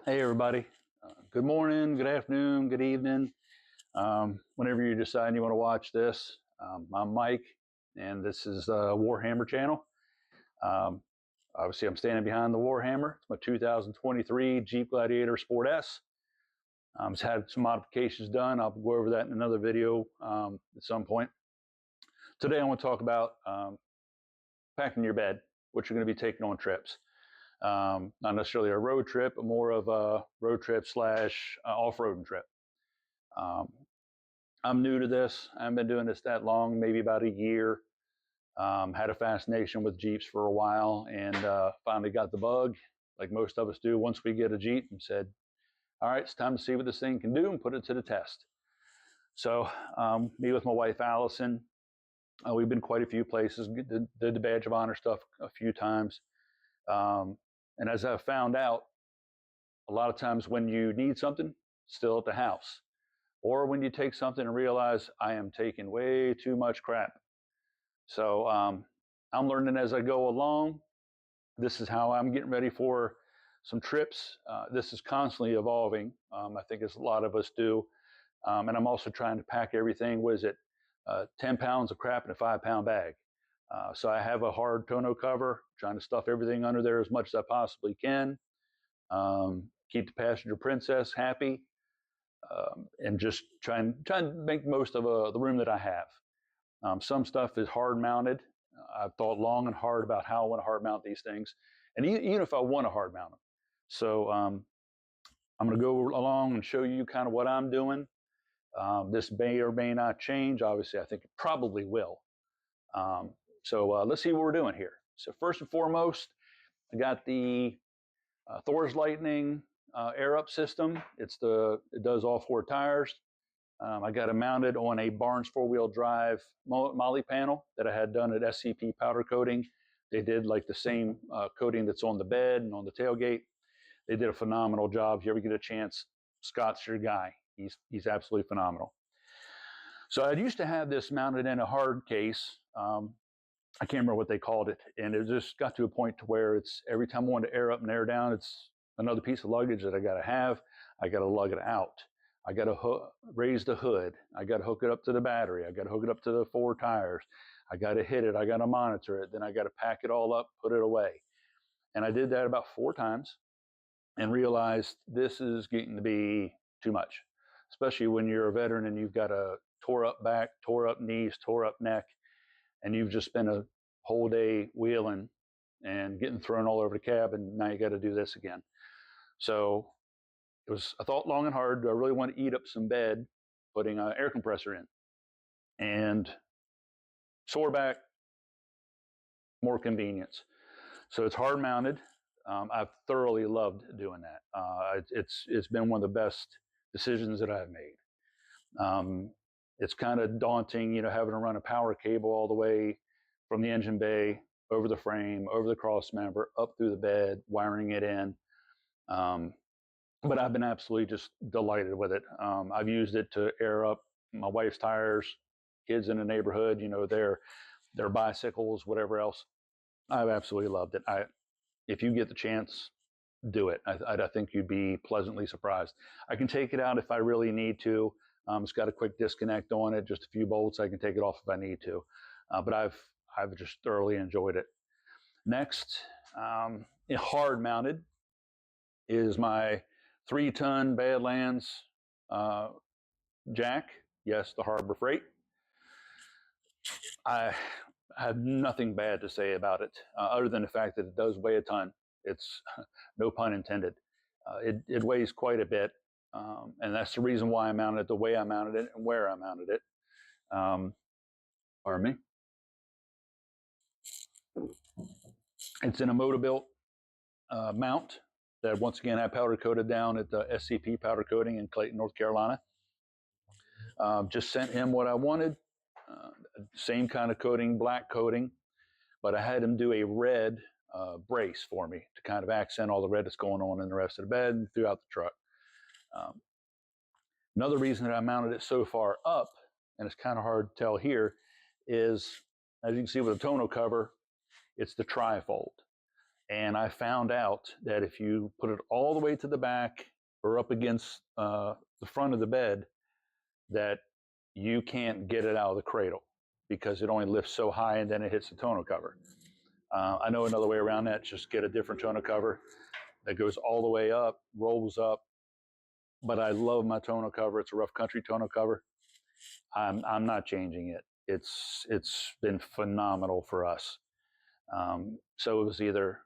Hey everybody, good morning, good afternoon, good evening. Whenever you decide you want to watch this, I'm Mike, and this is the Warhammer channel. Obviously, I'm standing behind the Warhammer. It's my 2023 Jeep Gladiator Sport S. It's had some modifications done. I'll go over that in another video at some point. Today, I want to talk about packing your bed, what you're going to be taking on trips. Not necessarily a road trip, but more of a road trip slash off-roading trip. I'm new to this. I haven't been doing this that long, maybe about a year. Had a fascination with Jeeps for a while, and finally got the bug, like most of us do once we get a Jeep, and said, all right, it's time to see what this thing can do and put it to the test. So me with my wife, Allison, we've been quite a few places, did the Badge of Honor stuff a few times. And as I've found out, a lot of times when you need something, it's still at the house. Or when you take something and realize I am taking way too much crap. So I'm learning as I go along. This is how I'm getting ready for some trips. This is constantly evolving. I think as a lot of us do. And I'm also trying to pack everything, 10 pounds of crap in a 5-pound bag. So I have a hard tonneau cover, trying to stuff everything under there as much as I possibly can. Keep the passenger princess happy, and just trying to make most of the room that I have. Some stuff is hard mounted. I've thought long and hard about how I want to hard mount these things, and even if I want to hard mount them. So I'm going to go along and show you kind of what I'm doing. This may or may not change. Obviously, I think it probably will. So let's see what we're doing here. So first and foremost, I got the Thor's Lightning air up system. It does all 4 tires. I got it mounted on a Barnes 4-wheel drive Molle panel that I had done at SCP Powder Coating. They did like the same coating that's on the bed and on the tailgate. They did a phenomenal job. If you ever get a chance, Scott's your guy. He's absolutely phenomenal. So I used to have this mounted in a hard case. I can't remember what they called it, and it just got to a point to where it's every time I want to air up and air down, it's another piece of luggage that I got to have. I got to lug it out. I got to raise the hood. I got to hook it up to the battery. I got to hook it up to the 4 tires. I got to hit it. I got to monitor it. Then I got to pack it all up, put it away. And I did that about 4 times and realized this is getting to be too much, especially when you're a veteran and you've got a tore up back, tore up knees, tore up neck, and you've just spent a whole day wheeling and getting thrown all over the cab, and now you got to do this again. So I thought long and hard, do I really want to eat up some bed putting an air compressor in? And sore back, more convenience. So it's hard mounted. I've thoroughly loved doing that. It's been one of the best decisions that I've made. It's kind of daunting, having to run a power cable all the way from the engine bay, over the frame, over the cross member, up through the bed, wiring it in. But I've been absolutely just delighted with it. I've used it to air up my wife's tires, kids in the neighborhood, their bicycles, whatever else. I've absolutely loved it. If you get the chance, do it. I think you'd be pleasantly surprised. I can take it out if I really need to. It's got a quick disconnect on it, just a few bolts. I can take it off if I need to. But I've just thoroughly enjoyed it. Next, hard mounted is my 3-ton Badlands jack. Yes, the Harbor Freight. I have nothing bad to say about it, other than the fact that it does weigh a ton. It's no pun intended. It weighs quite a bit. And that's the reason why I mounted it the way I mounted it and where I mounted it. Pardon me. It's in a Motobilt mount that once again I powder coated down at the SCP Powder Coating in Clayton, North Carolina. Just sent him what I wanted. Same kind of coating, black coating, but I had him do a red brace for me to kind of accent all the red that's going on in the rest of the bed and throughout the truck. Another reason that I mounted it so far up, and it's kind of hard to tell here, is as you can see with the tonneau cover, it's the trifold. And I found out that if you put it all the way to the back or up against the front of the bed, that you can't get it out of the cradle because it only lifts so high and then it hits the tonneau cover. I know another way around that, just get a different tonneau cover that goes all the way up, rolls up. But I love my tonneau cover. It's a rough country tonneau cover. I'm not changing it. It's been phenomenal for us. So it was either,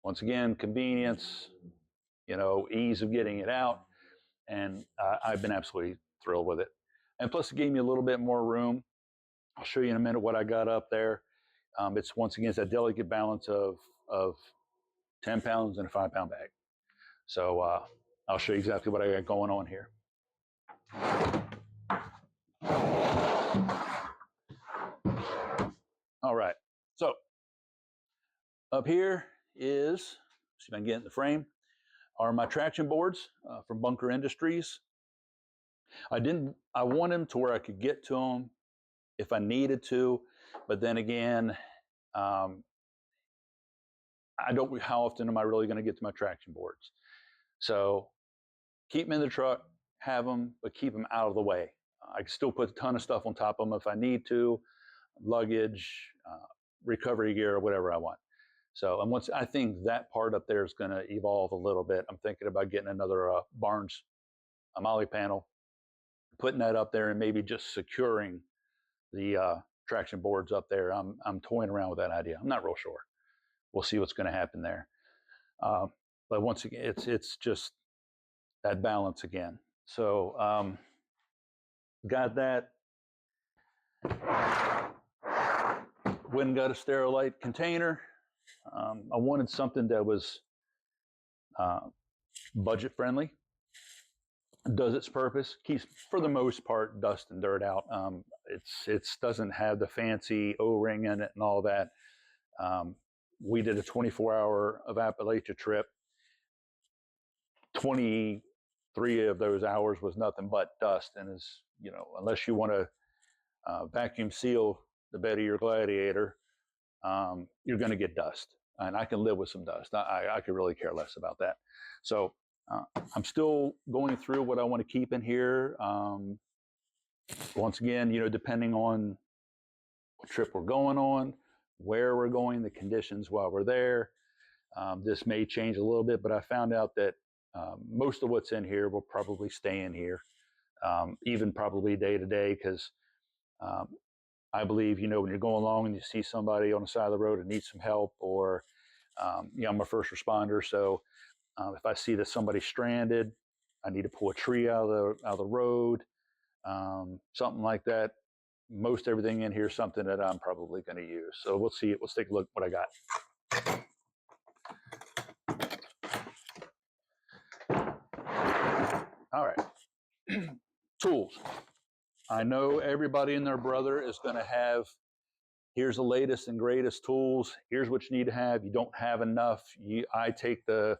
once again, convenience, you know, ease of getting it out, and I've been absolutely thrilled with it. And plus, it gave me a little bit more room. I'll show you in a minute what I got up there. It's once again, it's that delicate balance of 10 pounds in a 5-pound bag. So I'll show you exactly what I got going on here. All right, so up here is, see if I can get in the frame, are my traction boards from Bunker Industries. I want them to where I could get to them if I needed to, but then again, I don't, how often am I really going to get to my traction boards? So keep them in the truck, have them, but keep them out of the way. I can still put a ton of stuff on top of them if I need to, luggage, recovery gear, or whatever I want. So, and once I think that part up there is going to evolve a little bit, I'm thinking about getting another Barnes Molle panel, putting that up there, and maybe just securing the traction boards up there. I'm toying around with that idea. I'm not real sure. We'll see what's going to happen there. But once again, it's just that balance again. So got that. Went and got a Sterilite container. I wanted something that was budget friendly, does its purpose, keeps for the most part dust and dirt out. It doesn't have the fancy O-ring in it and all that. We did a 24-hour of Appalachia trip. 23 of those hours was nothing but dust, and as you know, unless you want to vacuum seal the bed of your Gladiator, you're going to get dust, and I can live with some dust. I could really care less about that. So I'm still going through what I want to keep in here. Once again, you know, depending on what trip we're going on, where we're going, the conditions while we're there, this may change a little bit, but I found out that most of what's in here will probably stay in here, even probably day to day, because I believe, you know, when you're going along and you see somebody on the side of the road that needs some help, or, you know, I'm a first responder, so if I see that somebody's stranded, I need to pull a tree out of the road, something like that. Most everything in here is something that I'm probably going to use. So we'll see it. Let's take a look at what I got. All right. Tools. I know everybody and their brother is going to have, here's the latest and greatest tools. Here's what you need to have. You don't have enough. I take the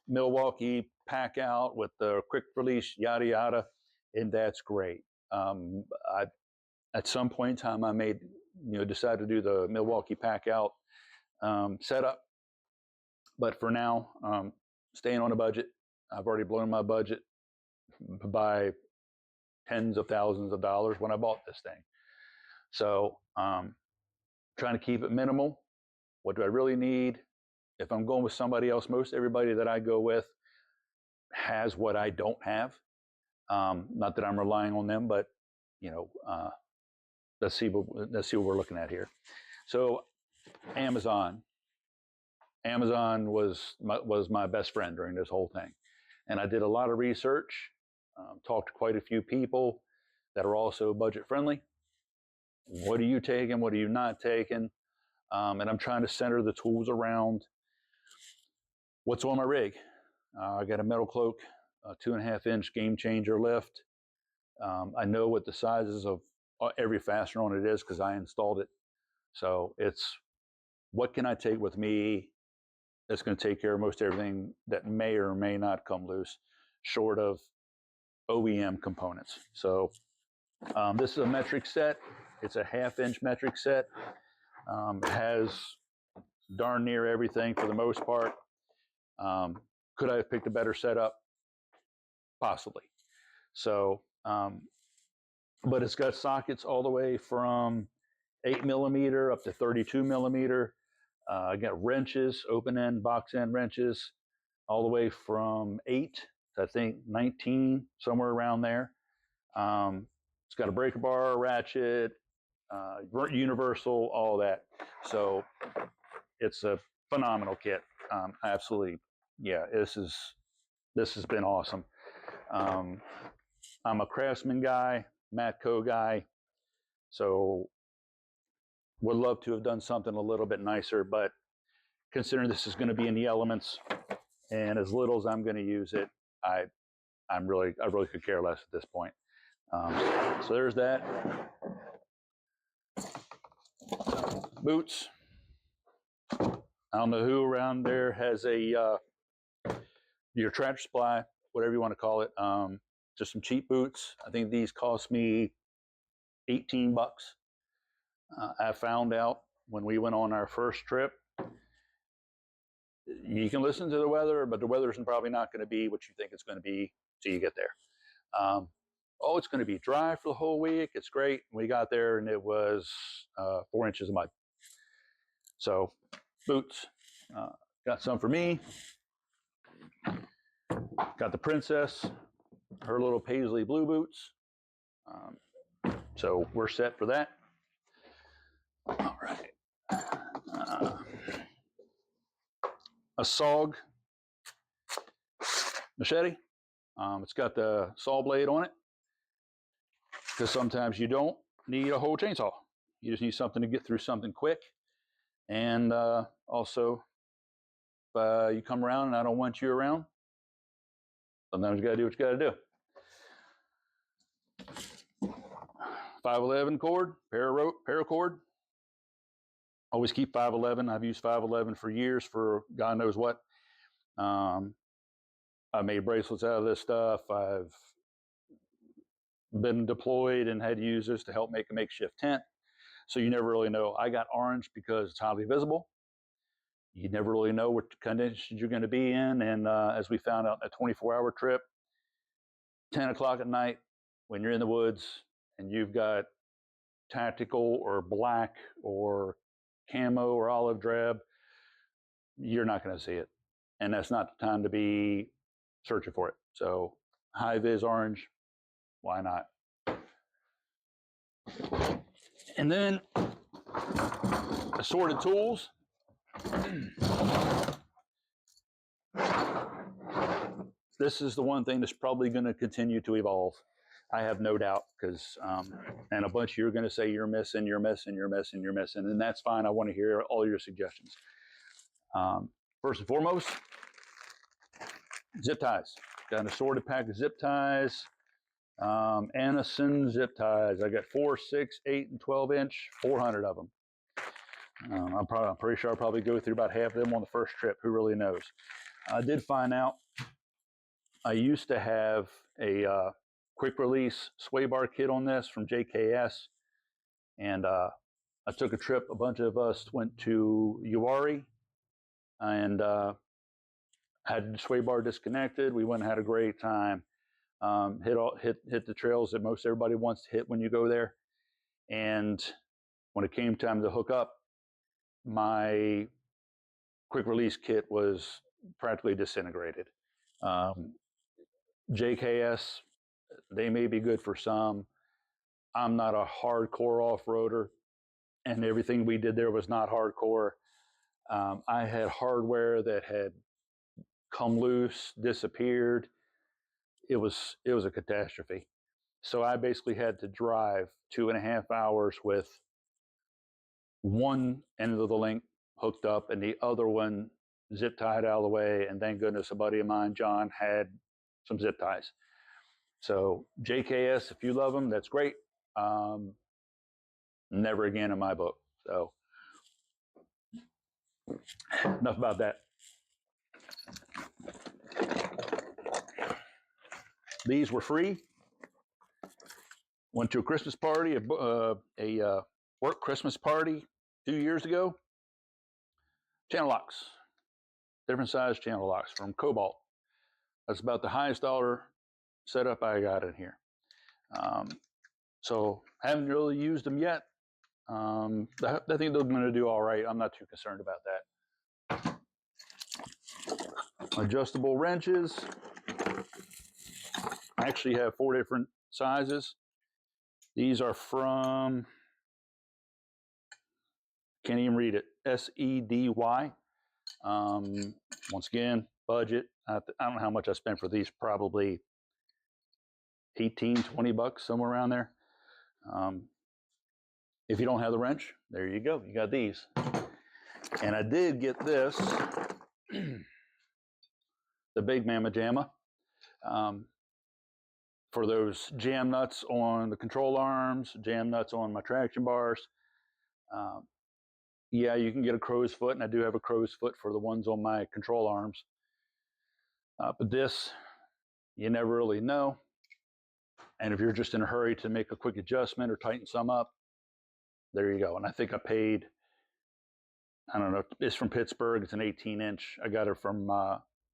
Milwaukee pack out with the quick release, yada, yada, and that's great. At some point in time, I made, you know, decide to do the Milwaukee pack out setup. But for now, staying on a budget. I've already blown my budget by tens of thousands of dollars when I bought this thing. So trying to keep it minimal. What do I really need? If I'm going with somebody else, most everybody that I go with has what I don't have. Not that I'm relying on them, but you know, let's see what we're looking at here. So Amazon was my best friend during this whole thing, and I did a lot of research, talked to quite a few people that are also budget friendly. What are you taking? What are you not taking? And I'm trying to center the tools around what's on my rig. I got a Metal Cloak, 2.5-inch Game Changer lift. I know what the sizes of every fastener on it is because I installed it. So it's what can I take with me that's going to take care of most everything that may or may not come loose, short of OEM components. So this is a metric set. It's a 1/2-inch metric set. It has darn near everything for the most part. Could I have picked a better setup? Possibly. So, but it's got sockets all the way from 8mm up to 32mm. I got wrenches, open end, box end wrenches, all the way from 8 to I think 19, somewhere around there. It's got a breaker bar, ratchet, universal, all that. So it's a phenomenal kit. Absolutely, yeah. This has been awesome. I'm a Craftsman guy, Matco guy, so would love to have done something a little bit nicer, but considering this is going to be in the elements and as little as I'm going to use it, I really could care less at this point. So there's that. Boots. I don't know who around there has a your Tractor Supply, whatever you want to call it. Just some cheap boots. I think these cost me $18. I found out when we went on our first trip, you can listen to the weather, but the weather's probably not going to be what you think it's going to be till you get there. Oh, it's going to be dry for the whole week. It's great. We got there and it was 4 inches of mud. So boots, got some for me. Got the princess, her little paisley blue boots. So we're set for that. All right. A SOG machete. It's got the saw blade on it because sometimes you don't need a whole chainsaw. You just need something to get through something quick. And also, if you come around and I don't want you around, sometimes you got to do what you got to do. 511 cord, paracord. Always keep 511. I've used 511 for years for God knows what. I made bracelets out of this stuff. I've been deployed and had to use this to help make a makeshift tent. So you never really know. I got orange because it's highly visible. You never really know what conditions you're going to be in. And as we found out in a 24-hour trip, 10 o'clock at night, when you're in the woods and you've got tactical or black or camo or olive drab, you're not going to see it. And that's not the time to be searching for it. So high vis orange, why not? And then assorted tools. This is the one thing that's probably going to continue to evolve. I have no doubt, because and a bunch of you are going to say you're missing, and that's fine. I want to hear all your suggestions. First and foremost, zip ties. Got an assorted pack of zip ties. Amartisan zip ties. I got 4, 6, 8, and 12 inch, 400 of them. I'm pretty sure I'll probably go through about half of them on the first trip. Who really knows? I did find out I used to have a quick release sway bar kit on this from JKS, and I took a trip. A bunch of us went to Uwharrie and had the sway bar disconnected. We went and had a great time. Hit the trails that most everybody wants to hit when you go there. And when it came time to hook up, my quick release kit was practically disintegrated. JKS, they may be good for some. I'm not a hardcore off-roader, and everything we did there was not hardcore. I had hardware that had come loose, disappeared. It was a catastrophe. So I basically had to drive 2.5 hours with one end of the link hooked up and the other one zip tied out of the way. And thank goodness a buddy of mine, John, had some zip ties. So JKS, if you love them, that's great. Never again in my book. So enough about that. These were free. Went to a Christmas party, a work Christmas party 2 years ago. channel locks, different size channel locks from Cobalt. That's about the highest dollar setup I got in here. So haven't really used them yet. I think they're going to do all right. I'm not too concerned about that. Adjustable wrenches. I actually have 4 different sizes. These are from, can't even read it, SEDY. Once again, budget. I don't know how much I spent for these, probably 18, 20 bucks, somewhere around there. If you don't have the wrench, there you go. You got these. And I did get this, the Big Mama Jamma, for those jam nuts on the control arms, jam nuts on my traction bars. Yeah, you can get a crow's foot, and I do have a crow's foot for the ones on my control arms. But this, you never really know. And if you're just in a hurry to make a quick adjustment or tighten some up, there you go. And I think I paid, I don't know, it's from Pittsburgh. It's an 18-inch. I got it from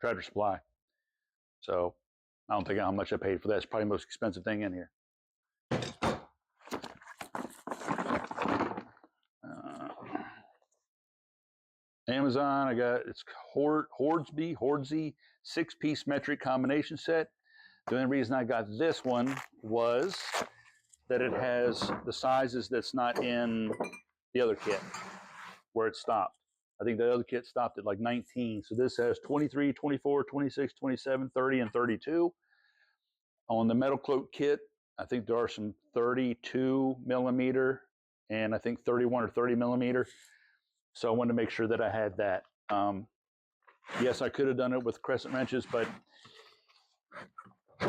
Tractor Supply. So I don't think how much I paid for that. It's probably the most expensive thing in here. Amazon, I got, it's HORUSDY 6-piece metric combination set. The only reason I got this one was that it has the sizes that's not in the other kit where it stopped. I think the other kit stopped at like 19. So this has 23, 24, 26, 27, 30, and 32. On the Metal Cloak kit, I think there are some 32 millimeter and I think 31 or 30 millimeter. So I wanted to make sure that I had that. Yes, I could have done it with crescent wrenches, but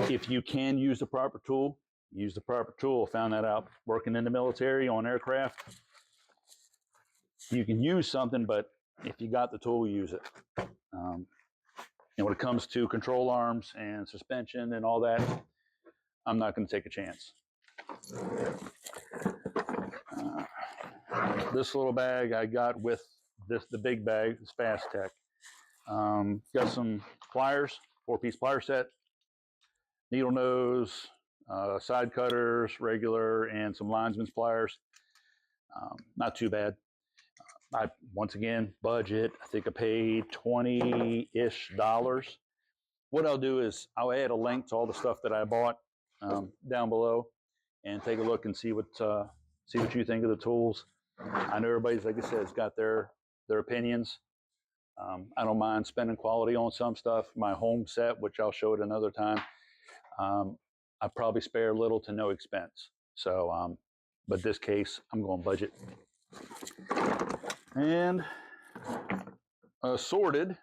if you can use the proper tool, use the proper tool. Found that out working in the military on aircraft. You can use something, but if you got the tool, use it. And when it comes to control arms and suspension and all that, I'm not going to take a chance. This little bag I got with the big bag, this FASTECH. Got some pliers, 4-piece plier set, needle nose, side cutters, regular, and some linesman's pliers. Not too bad. Once again, budget. I think I paid $20-ish. What I'll do is I'll add a link to all the stuff that I bought down below, and take a look and see what you think of the tools. I know everybody's, like I said, has got their opinions. I don't mind spending quality on some stuff. My home set, which I'll show it another time, I probably spare little to no expense. So, but this case, I'm going budget. And assorted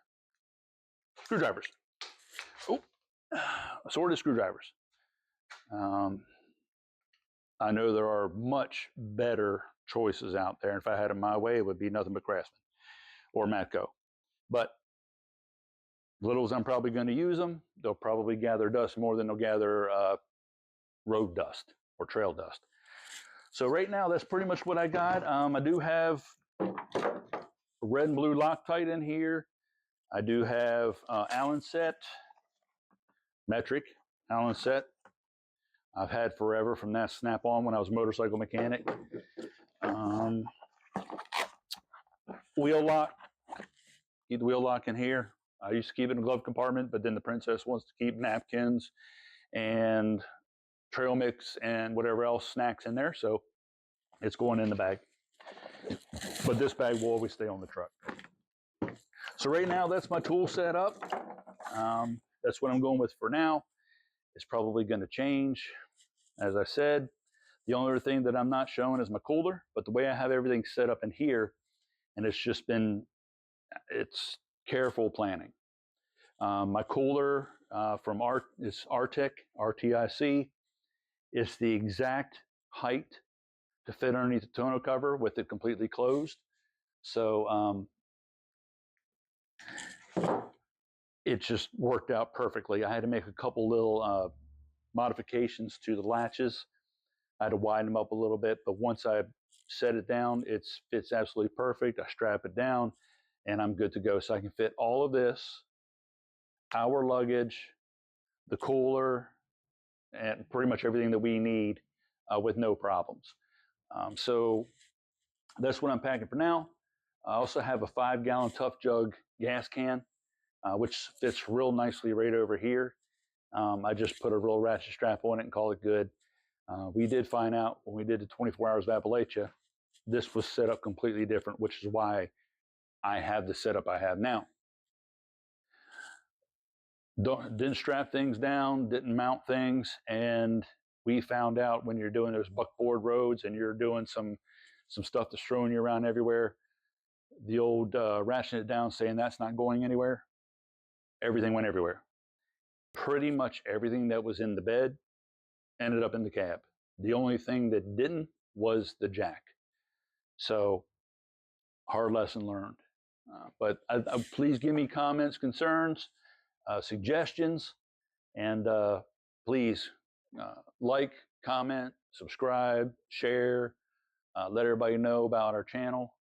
screwdrivers. Oh, assorted screwdrivers. I know there are much better choices out there. If I had it my way, it would be nothing but Craftsman or Matco. But little as I'm probably going to use them, they'll probably gather dust more than they'll gather road dust or trail dust. So right now, that's pretty much what I got. I do have red and blue Loctite in here. I do have Allen set, metric Allen set. I've had forever from that snap-on when I was a motorcycle mechanic. Wheel lock. Keep the wheel lock in here. I used to keep it in the glove compartment, but then the princess wants to keep napkins and trail mix and whatever else snacks in there, so it's going in the bag. But this bag will always stay on the truck. So right now, that's my tool set up. That's what I'm going with for now. It's probably going to change. As I said, the only other thing that I'm not showing is my cooler, but the way I have everything set up in here, and it's just been, it's careful planning. My cooler from is Arctic, RTIC. It's the exact height to fit underneath the tonneau cover with it completely closed. So it just worked out perfectly. I had to make a couple little modifications to the latches. I had to widen them up a little bit, but once I set it down, it fits absolutely perfect. I strap it down, and I'm good to go. So I can fit all of this, our luggage, the cooler, and pretty much everything that we need with no problems. So that's what I'm packing for now. I also have a 5-gallon Tough Jug gas can, which fits real nicely right over here. I just put a real ratchet strap on it and call it good. We did find out when we did the 24 Hours of Appalachia, this was set up completely different, which is why I have the setup I have now. Didn't strap things down, didn't mount things, and we found out when you're doing those buckboard roads and you're doing some stuff that's throwing you around everywhere, the old ratcheting it down, saying that's not going anywhere, everything went everywhere. Pretty much everything that was in the bed ended up in the cab. The only thing that didn't was the jack. So, hard lesson learned. But please give me comments, concerns, suggestions, and please like, comment, subscribe, share, let everybody know about our channel.